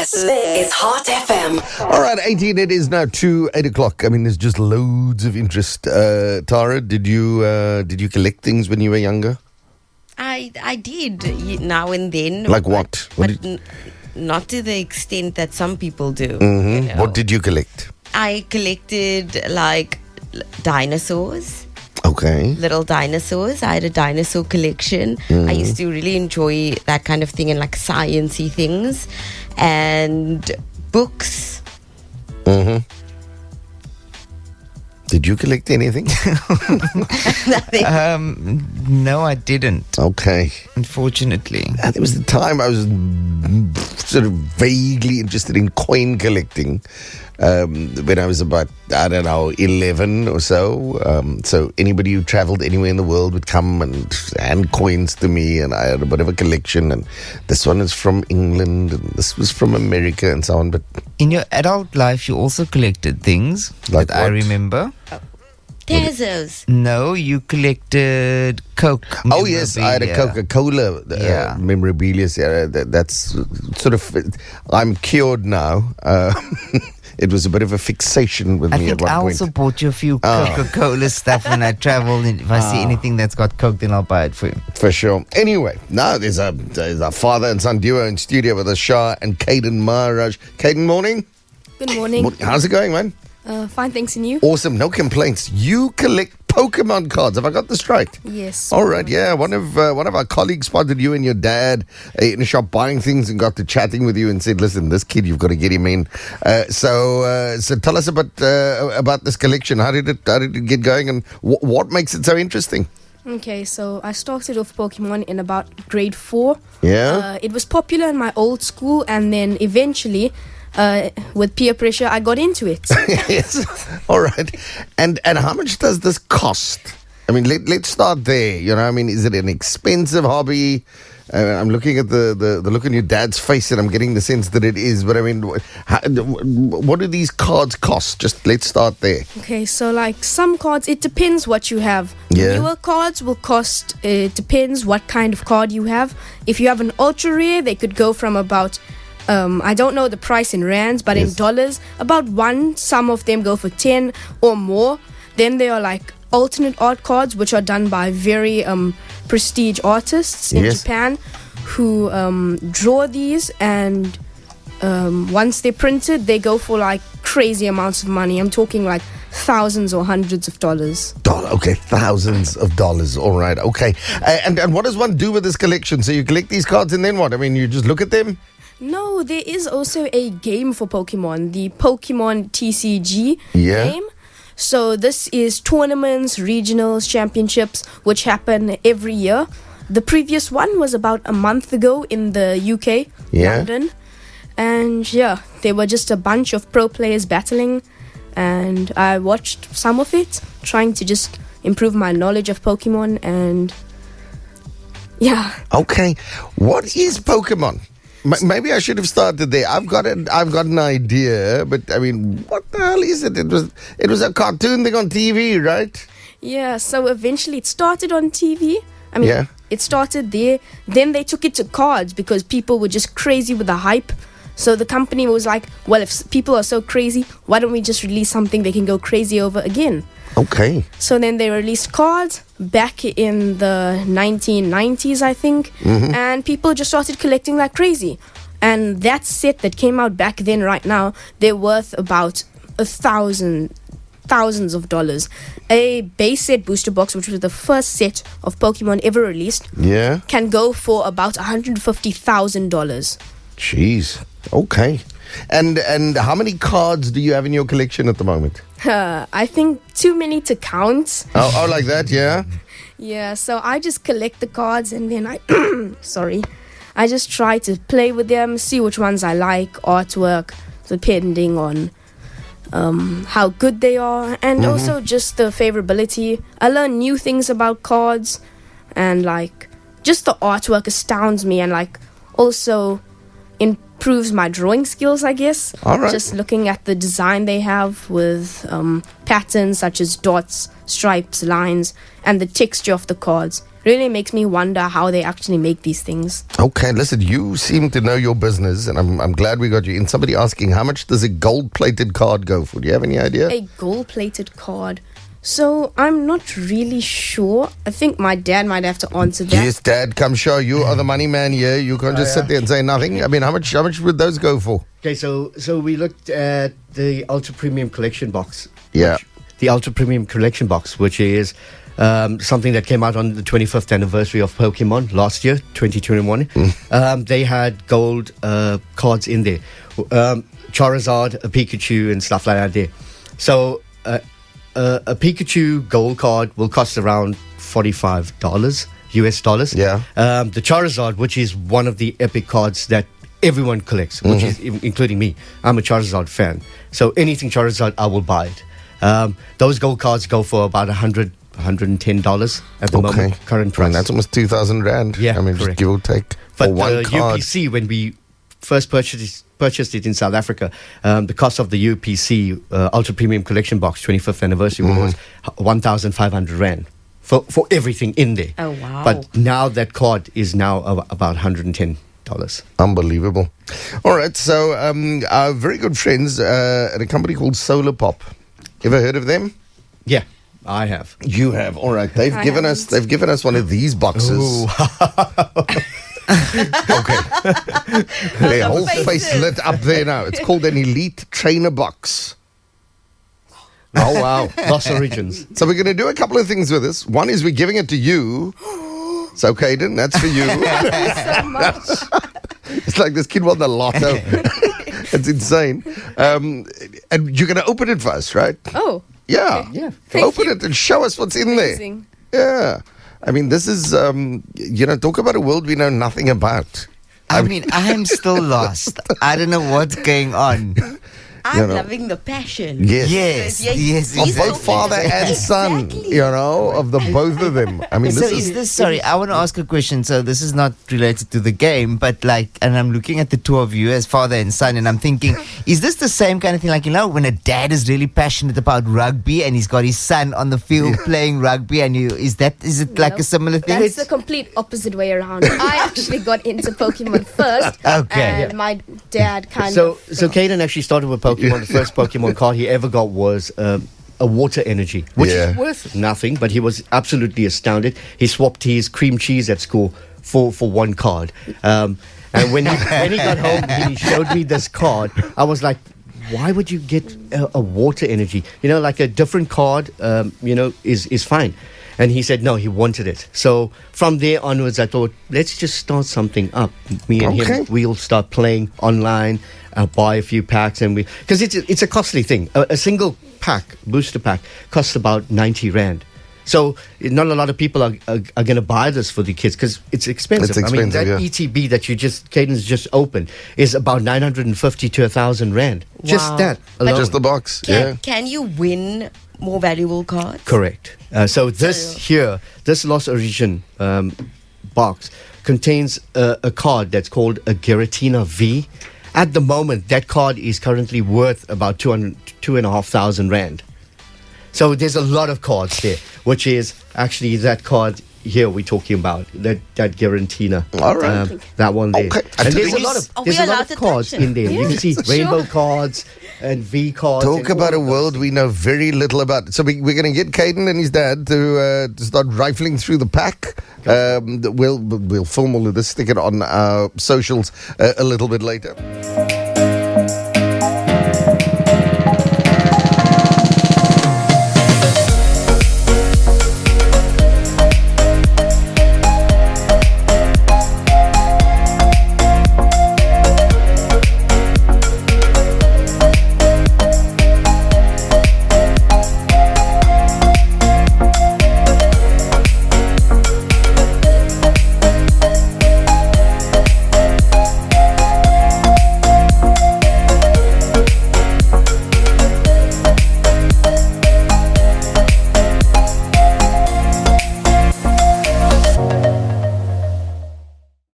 This is Hot FM. All right, 18, it is now 8 o'clock. I mean, there's just loads of interest. Tara, did you collect things when you were younger? I did now and then. Like what? Not to the extent that some people do. Mm-hmm. You know. What did you collect? I collected like dinosaurs. Okay. Little dinosaurs. I had a dinosaur collection. I used to really enjoy that kind of thing and like sciencey things and books. Mm-hmm. Did you collect anything? Nothing. No, I didn't. Okay. Unfortunately. There was the time I was sort of vaguely interested in coin collecting when I was about, 11 or so. So anybody who traveled anywhere in the world would come and hand coins to me, and I had a bit of a collection. And this one is from England, and this was from America, and so on. But in your adult life, you also collected things like that I remember. Tazos. No, you collected Coke. Oh yes, I had a Coca-Cola memorabilia. That's sort of. I'm cured now. It was a bit of a fixation with me at one point. I also bought you a few Coca-Cola stuff when I travel. And if I see anything that's got Coke, then I'll buy it for you. For sure. Anyway, now there's a father and son duo in studio with us, Shah and Caden Maharaj. Caden, morning. Good morning. How's it going, man? Fine, thanks, and you? Awesome, no complaints. You collect Pokemon cards. Have I got this right? Yes. All right, yeah. One of our colleagues spotted you and your dad in a shop buying things and got to chatting with you and said, "Listen, this kid, you've got to get him in." So tell us about this collection. How did it get going, and what makes it so interesting? Okay, so I started off Pokemon in about grade 4. Yeah. It was popular in my old school, and then eventually, with peer pressure, I got into it. Yes. All right. And how much does this cost? I mean, let's start there. You know, I mean, is it an expensive hobby? I'm looking at the look on your dad's face, and I'm getting the sense that it is. But I mean, what do these cards cost? Just let's start there. Okay, so like some cards, it depends what you have. Yeah. Newer cards will cost, it depends what kind of card you have. If you have an ultra rare, they could go from about I don't know the price in rands, but yes. in dollars, about one. Some of them go for 10 or more. Then there are like alternate art cards, which are done by very prestige artists in yes. Japan, who draw these, and once they're printed, they go for like crazy amounts of money. I'm talking like thousands or hundreds of dollars. Okay, thousands of dollars. All right, okay. And what does one do with this collection? So you collect these cards, and then what? I mean, you just look at them? No, there is also a game for Pokemon, the Pokemon TCG game. So this is tournaments, regionals, championships, which happen every year. The previous one was about a month ago in the UK, London. And yeah, there were just a bunch of pro players battling, and I watched some of it, trying to just improve my knowledge of Pokemon, and yeah. Okay, what is Pokemon? Maybe I should have started there. I've got an idea, but I mean, what the hell is it? It was a cartoon thing on TV, right? Yeah, so eventually it started on TV. I mean, It started there. Then they took it to cards because people were just crazy with the hype. So the company was like, well, if people are so crazy, why don't we just release something they can go crazy over again? Okay. So then they released cards back in the 1990s, I think, and people just started collecting like crazy. And that set that came out back then, right now, they're worth about thousands of dollars. A base set booster box, which was the first set of Pokemon ever released, can go for about $150,000. Jeez. Okay. And how many cards do you have in your collection at the moment? I think too many to count. Oh, like that, yeah? Yeah, so I just collect the cards, and then I I just try to play with them, see which ones I like, artwork, depending on how good they are, and also just the favorability. I learn new things about cards, and like just the artwork astounds me, and like also improves my drawing skills, I guess. All right. Just looking at the design they have with patterns such as dots, stripes, lines, and the texture of the cards really makes me wonder how they actually make these things. Okay, listen, you seem to know your business, and I'm glad we got you in. Somebody asking, how much does a gold-plated card go for? Do you have any idea? A gold-plated card. So I'm not really sure. I think my dad might have to answer that. Yes, Dad, come show. You are the money man here. You can't just sit there and say nothing. I mean, how much would those go for? Okay, so we looked at the Ultra Premium Collection box. Yeah. The Ultra Premium Collection box, which is something that came out on the 25th anniversary of Pokemon last year, 2021. They had gold cards in there. Charizard, a Pikachu, and stuff like that there. So a Pikachu gold card will cost around $45 US dollars. Yeah. The Charizard, which is one of the epic cards that everyone collects, which is including me. I'm a Charizard fan. So anything Charizard, I will buy it. Those gold cards go for about $110 at the moment, current price. And that's almost 2,000 rand. Yeah, I mean, just correct. give or take. But for one card. UPC, when we first purchased it in South Africa, the cost of the UPC Ultra Premium Collection Box 25th anniversary was 1,500 rand for everything in there. Oh, wow. But now that card is now about $110. Unbelievable. All right, so our very good friends at a company called Solar Pop. Ever heard of them? Yeah, I have. You have. All right, they've given us one of these boxes. Okay. Their whole face lit up there now. It's called an Elite Trainer Box. Oh, wow. Lost Origins. So we're going to do a couple of things with this. One is we're giving it to you. So, Caden, that's for you. So much. It's like this kid won the lotto. It's insane. And you're going to open it for us, right? Oh. Yeah. Okay. Yeah. Open it and show us what's in Amazing. there. Yeah. I mean, this is, talk about a world we know nothing about. I mean, I'm still lost. I don't know what's going on. I'm loving the passion. Yes. Yes. Of both father and son, Exactly. of the both of them. I mean, So this is this, sorry, I want to ask a question. So this is not related to the game, but and I'm looking at the two of you as father and son, and I'm thinking, is this the same kind of thing? Like, when a dad is really passionate about rugby and he's got his son on the field playing rugby, and is it like Nope. a similar thing? That's the complete opposite way around. I actually got into Pokemon first. Okay. And my dad kind So of. Caden actually started with Pokemon. The first Pokemon card he ever got was a water energy, which Yeah. is worth nothing, but he was absolutely astounded. He swapped his cream cheese at school for one card. And when he got home, he showed me this card. I was like, why would you get a water energy? Like a different card, is fine. And he said, no, he wanted it. So from there onwards, I thought, let's just start something up. Me and Okay. him, we'll start playing online, buy a few packs, and because it's a costly thing. A single pack, booster pack, costs about 90 rand. So not a lot of people are going to buy this for the kids because it's expensive. It's expensive, I mean, that ETB that Caden's just opened is about 950 to 1,000 rand. Just Wow. that But alone. Just the box. Yeah. Can you win more valuable cards? Correct. So this Lost Origin box contains a card that's called a Giratina V. At the moment, that card is currently worth about 2,500 rand. So there's a lot of cards there, which is actually that card here we're talking about, that Giratina. All right. That one there. Okay. And there's a Are lot of, we there's a lot allowed of to touch cards them? in there. You can see rainbow cards and V cards. Talk and about all a of world those. we know very little about. So we're going to get Caden and his dad to start rifling through the pack. We'll film all of this, stick it on our socials a little bit later.